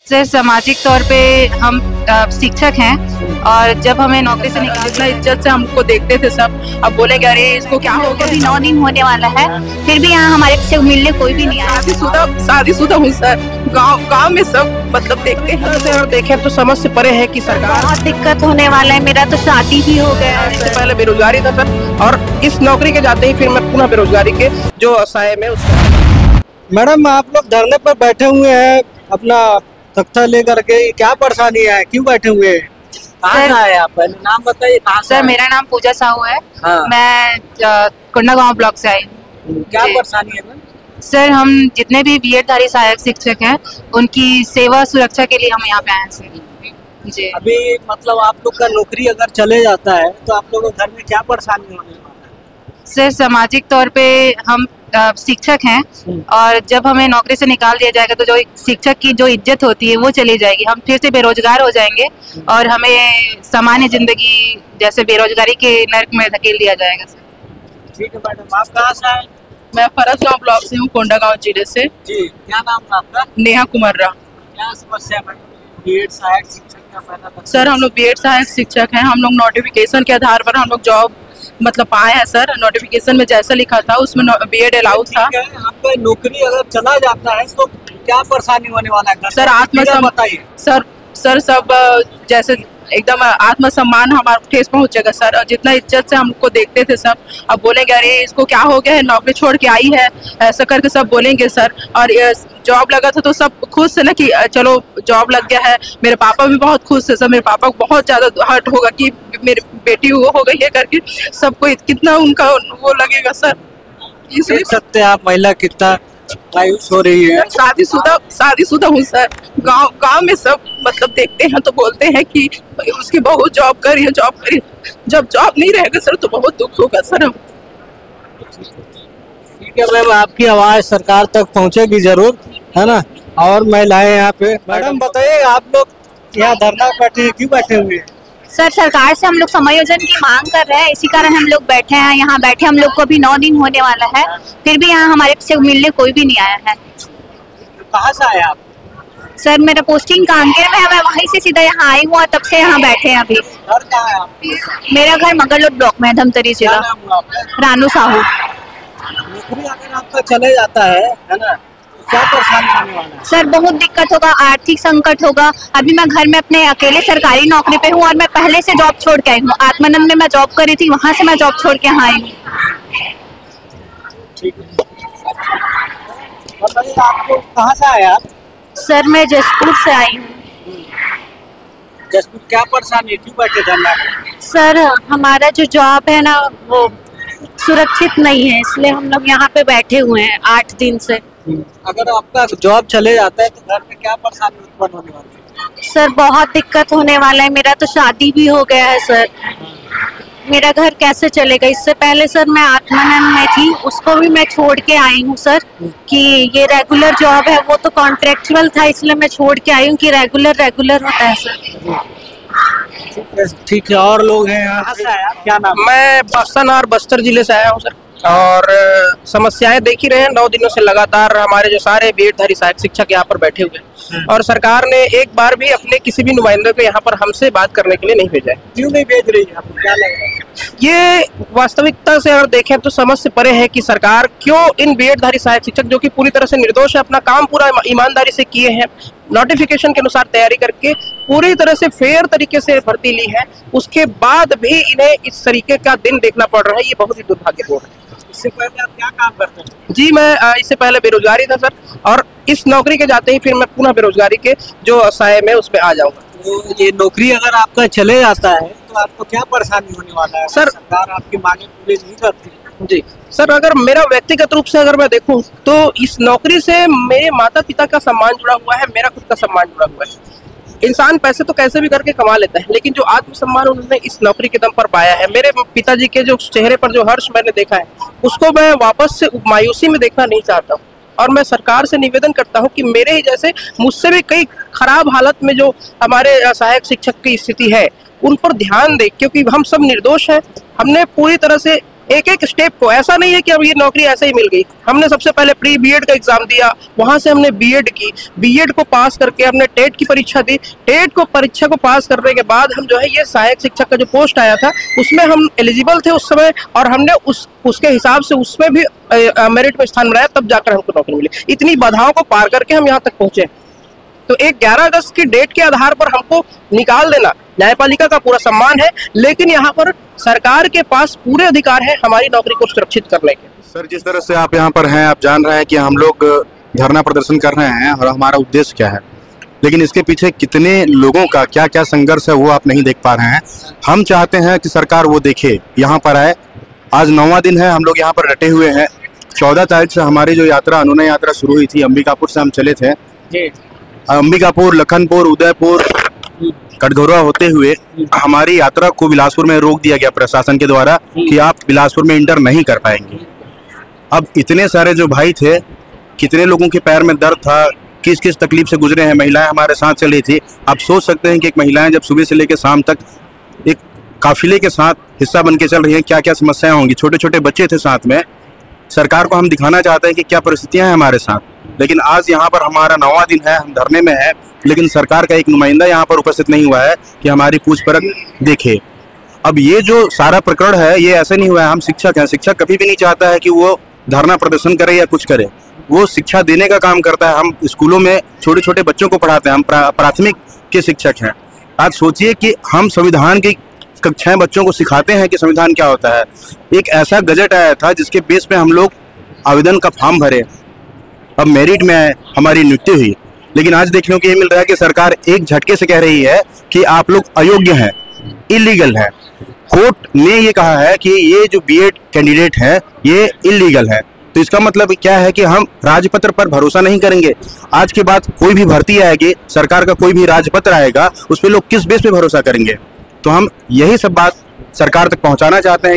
Sir सामाजिक तौर पे हम शिक्षक हैं और जब हमें नौकरी से इतना इज्जत से हमको देखते थे सब, अब बोलेंगे अरे इसको क्या हो गया। अभी 9 दिन होने वाला है, फिर भी यहाँ हमारे से मिलने कोई भी नहीं आया। शादीशुदा हूँ सर। गांव में सब मतलब देखते हैं। अगर देखें तो समझ से परे है कि सरकार बहुत दिक्कत होने वाला है। मेरा तो शादी भी हो गया है। इससे पहले बेरोजगारी था सर, और इस नौकरी के जाते ही फिर मैं पुनः बेरोजगारी के जो असाय में मैडम आप लोग धरने पर बैठे हुए हैं अपना तख्ता लेकर के, क्या परेशानी है, क्यों बैठे हुए हैं? कहाँ से आए आप, पहले नाम बताइए। कहाँ से? सर मेरा नाम पूजा साहू है। हाँ। मैं कोंडागांव ब्लॉक से आई। क्या परेशानी है मैम? सर हम जितने भी बीएड धारी सहायक शिक्षक हैं उनकी सेवा सुरक्षा के लिए हम यहाँ पे आए हैं सर। जी अभी मतलब आप लोग का नौकरी अगर चले जाता है तो आप लोगों को घर में क्या परेशानी होने वाला है? सर सामाजिक तौर पे हम शिक्षक हैं और जब हमें नौकरी से निकाल दिया जाएगा तो जो शिक्षक की जो इज्जत होती है वो चली जाएगी। हम फिर से बेरोजगार हो जाएंगे और हमें सामान्य जिंदगी जैसे बेरोजगारी के नर्क में धकेल दिया जाएगा सर। ठीक है मैडम, आप कहाँ से आए? मैं फरसगांव ब्लॉक से हूँ, कोंडागांव जिले से। जी, क्या नाम था आपका? नेहा कुमार। क्या समस्या है मैडम? बीएड सहायक शिक्षक का पहला सर हम लोग बीएड सहायक शिक्षक हैं। हम लोग नोटिफिकेशन के आधार पर हम लोग जॉब मतलब पाए हैं सर। नोटिफिकेशन में जैसा लिखा था उसमें बीएड अलाउ था। आपका नौकरी अगर चला जाता है तो क्या परेशानी होने वाला है? सर बताइए। सर सब जैसे एकदम आत्मसम्मान हमारा ठेस पहुंचेगा सर। और जितना इज्जत से हमको देखते थे सब, अब बोलेंगे अरे इसको क्या हो गया है, नौकरी छोड़ के आई है, ऐसा करके सब बोलेंगे सर। और जॉब लगा था तो सब खुश थे ना कि चलो जॉब लग गया है। मेरे पापा भी बहुत खुश थे सर। मेरे पापा को बहुत ज्यादा हर्ट होगा कि मेरी बेटी वो हो गई है करके, सबको कितना उनका वो लगेगा सर। देख सकते हैं आप महिला कितना मायूस हो रही है। शादीशुदा हूँ सर। गांव में सब मतलब देखते हैं तो बोलते हैं कि उसकी बहू जॉब करी है। जब जॉब नहीं रहेगा सर तो बहुत दुख होगा सर। ठीक है मैम, आपकी आवाज सरकार तक पहुंचेगी जरूर, है ना। और महिलाएं यहाँ पे, मैडम बताइए आप लोग यहाँ धरना बैठे हैं, क्यों बैठे हुए हैं? सर सरकार से हम लोग समायोजन की मांग कर रहे हैं, इसी कारण हम लोग बैठे हैं। यहाँ बैठे हम लोग को अभी 9 दिन होने वाला है, फिर भी यहाँ हमारे से मिलने कोई भी नहीं आया है। कहाँ से आए आप? सर मेरा पोस्टिंग कांकेर में है, मैं वहीं से सीधा यहाँ आई हूँ और तब से यहाँ बैठे हैं। अभी घर कहाँ है आपका? मेरा घर मंगलूर ब्लॉक में है, धमतरी जिला। क्या नाम हुआ आपका? रानू साहू। नौकरी अगर आपका चले जाता है ना, क्या परेशानी होने वाला है? सर बहुत दिक्कत होगा, आर्थिक संकट होगा। अभी मैं घर में अपने अकेले सरकारी नौकरी पे हूँ और मैं पहले से जॉब छोड़ के आई हूँ। आत्मानंद में मैं जॉब करी थी, वहाँ से मैं जॉब छोड़ के यहाँ आई हूँ। ठीक है, बताइए आपको कहाँ से आए आप? सर मैं जसपुर से आई हूँ। जसपुर, क्या परेशानी है, क्यों बैठे धरना? सर हमारा जो जॉब है ना वो सुरक्षित नहीं है, इसलिए हम लोग यहाँ पे बैठे हुए हैं 8 दिन से। अगर आपका जॉब चले जाता है तो घर में क्या परेशानी उत्पन्न होने वाली है? सर बहुत दिक्कत होने वाला है। मेरा तो शादी भी हो गया है सर। मेरा घर कैसे चलेगा? इससे पहले सर मैं आत्मानंद में थी, उसको भी मैं छोड़ के आई हूँ सर। कि ये रेगुलर जॉब है, वो तो कॉन्ट्रेक्चुअल था, इसलिए मैं छोड़ के आई हूँ कि रेगुलर होता है सर। ठीक है, और लोग हैं यहाँ से आया, क्या नाम? मैं बक्सर बस्तर जिले से आया हूँ सर। और समस्याएं देख ही रहे हैं, 9 दिनों से लगातार हमारे जो सारे बीएड धारी सहायक शिक्षक यहाँ पर बैठे हुए हैं और सरकार ने एक बार भी अपने किसी भी नुमाइंदे को यहाँ पर हमसे बात करने के लिए नहीं भेजा है। क्यों नहीं भेज रही है, आपको क्या लग रहा है? ये वास्तविकता से अगर देखें तो समझ से परे है कि सरकार क्यों इन बीएड धारी सहायक शिक्षक जो कि पूरी तरह से निर्दोष है, अपना काम पूरा ईमानदारी से किए हैं, नोटिफिकेशन के अनुसार तैयारी करके पूरी तरह से फेयर तरीके से भर्ती ली है, उसके बाद भी इन्हें इस तरीके का दिन देखना पड़ रहा है। ये बहुत ही दुर्भाग्यपूर्ण है। इससे पहले आप क्या काम करते हैं? जी मैं इससे पहले बेरोजगारी था सर, और इस नौकरी के जाते ही फिर मैं पुनः बेरोजगारी के जो असाय में उसमें आ जाऊंगा। तो ये नौकरी अगर आपका चले जाता है तो आपको क्या परेशानी होने वाला है? सर सरकार आपकी मांगे पूरी नहीं करती। जी सर, अगर मेरा व्यक्तिगत रूप से अगर मैं देखूं तो इस नौकरी से मेरे माता पिता का सम्मान जुड़ा हुआ है, मेरा खुद का सम्मान जुड़ा हुआ है। इंसान पैसे तो कैसे भी करके कमा लेता है, लेकिन जो आत्मसम्मान उन्होंने इस नौकरी के दम पर पाया है, मेरे पिताजी के जो चेहरे पर जो हर्ष मैंने देखा है, उसको मैं वापस से मायूसी में देखना नहीं चाहता हूँ। और मैं सरकार से निवेदन करता हूँ कि मेरे ही जैसे मुझसे भी कई खराब हालत में जो हमारे सहायक शिक्षक की स्थिति है उन पर ध्यान दे, क्योंकि हम सब निर्दोष हैं। हमने पूरी तरह से एक एक स्टेप को, ऐसा नहीं है कि अब ये नौकरी ऐसे ही मिल गई। हमने सबसे पहले प्री बीएड का एग्जाम दिया, वहां से हमने बीएड की, बीएड को पास करके हमने टेट की परीक्षा दी, टेट को परीक्षा को पास करने के बाद हम जो है ये सहायक शिक्षक का जो पोस्ट आया था उसमें हम एलिजिबल थे उस समय, और हमने उसके हिसाब से उसमें भी मेरिट में स्थान बनाया, तब जाकर हमको नौकरी मिली। इतनी बाधाओं को पार करके हम यहाँ तक पहुंचे। तो एक 11 अगस्त की डेट के आधार पर हमको निकाल देना न्यायपालिका का पूरा सम्मान है, लेकिन यहाँ पर सरकार के पास पूरे अधिकार है हमारी नौकरी को सुरक्षित करने के। सर, जिस तरह से आप यहाँ पर हैं, आप जान रहे हैं कि हम लोग धरना प्रदर्शन कर रहे हैं और हमारा उद्देश्य क्या है, लेकिन इसके पीछे कितने लोगों का क्या क्या संघर्ष है वो आप नहीं देख पा रहे हैं। हम चाहते हैं कि सरकार वो देखे, यहाँ पर आए। आज 9वां दिन है, हम लोग यहाँ पर डटे हुए हैं। 14 तारीख से हमारी जो यात्रा, अनुनय यात्रा शुरू हुई थी, अंबिकापुर से हम चले थे। अंबिकापुर, लखनपुर, उदयपुर, कटघोरा होते हुए हमारी यात्रा को बिलासपुर में रोक दिया गया प्रशासन के द्वारा कि आप बिलासपुर में इंटर नहीं कर पाएंगे। अब इतने सारे जो भाई थे, कितने लोगों के पैर में दर्द था, किस किस तकलीफ से गुजरे हैं। महिलाएं हमारे साथ चली थी। आप सोच सकते हैं कि एक महिलाएं जब सुबह से लेकर शाम तक एक काफिले के साथ हिस्सा बन के चल रही हैं, क्या क्या समस्याएं होंगी। छोटे छोटे बच्चे थे साथ में। सरकार को हम दिखाना चाहते हैं कि क्या परिस्थितियां हैं हमारे साथ। लेकिन आज यहाँ पर हमारा 9वां दिन है, हम धरने में है, लेकिन सरकार का एक नुमाइंदा यहाँ पर उपस्थित नहीं हुआ है कि हमारी पूछ परख देखे। अब ये जो सारा प्रकरण है, ये ऐसे नहीं हुआ है। हम शिक्षक हैं, शिक्षक कभी भी नहीं चाहता है कि वो धरना प्रदर्शन करे या कुछ करे। वो शिक्षा देने का काम करता है। हम स्कूलों में छोटे छोटे बच्चों को पढ़ाते हैं, हम प्राथमिक के शिक्षक हैं। आज सोचिए कि हम संविधान की कक्षाएं बच्चों को सिखाते हैं कि संविधान क्या होता है। एक ऐसा गजट आया था जिसके बेस पे हम लोग आवेदन का फॉर्म भरे, अब मेरिट में आए, हमारी नियुक्ति हुई। लेकिन आज देखने को ये मिल रहा है कि सरकार एक झटके से कह रही है कि आप लोग अयोग्य हैं, इलीगल है। कोर्ट ने ये कहा है कि ये जो बीएड कैंडिडेट है ये इलीगल है। तो इसका मतलब क्या है कि हम राजपत्र पर भरोसा नहीं करेंगे। आज के बाद कोई भी भर्ती आएगी, सरकार का कोई भी राजपत्र आएगा, उस पर लोग किस बेस पे भरोसा करेंगे। तो हम यही सब बात सरकार तक पहुंचाना चाहते हैं।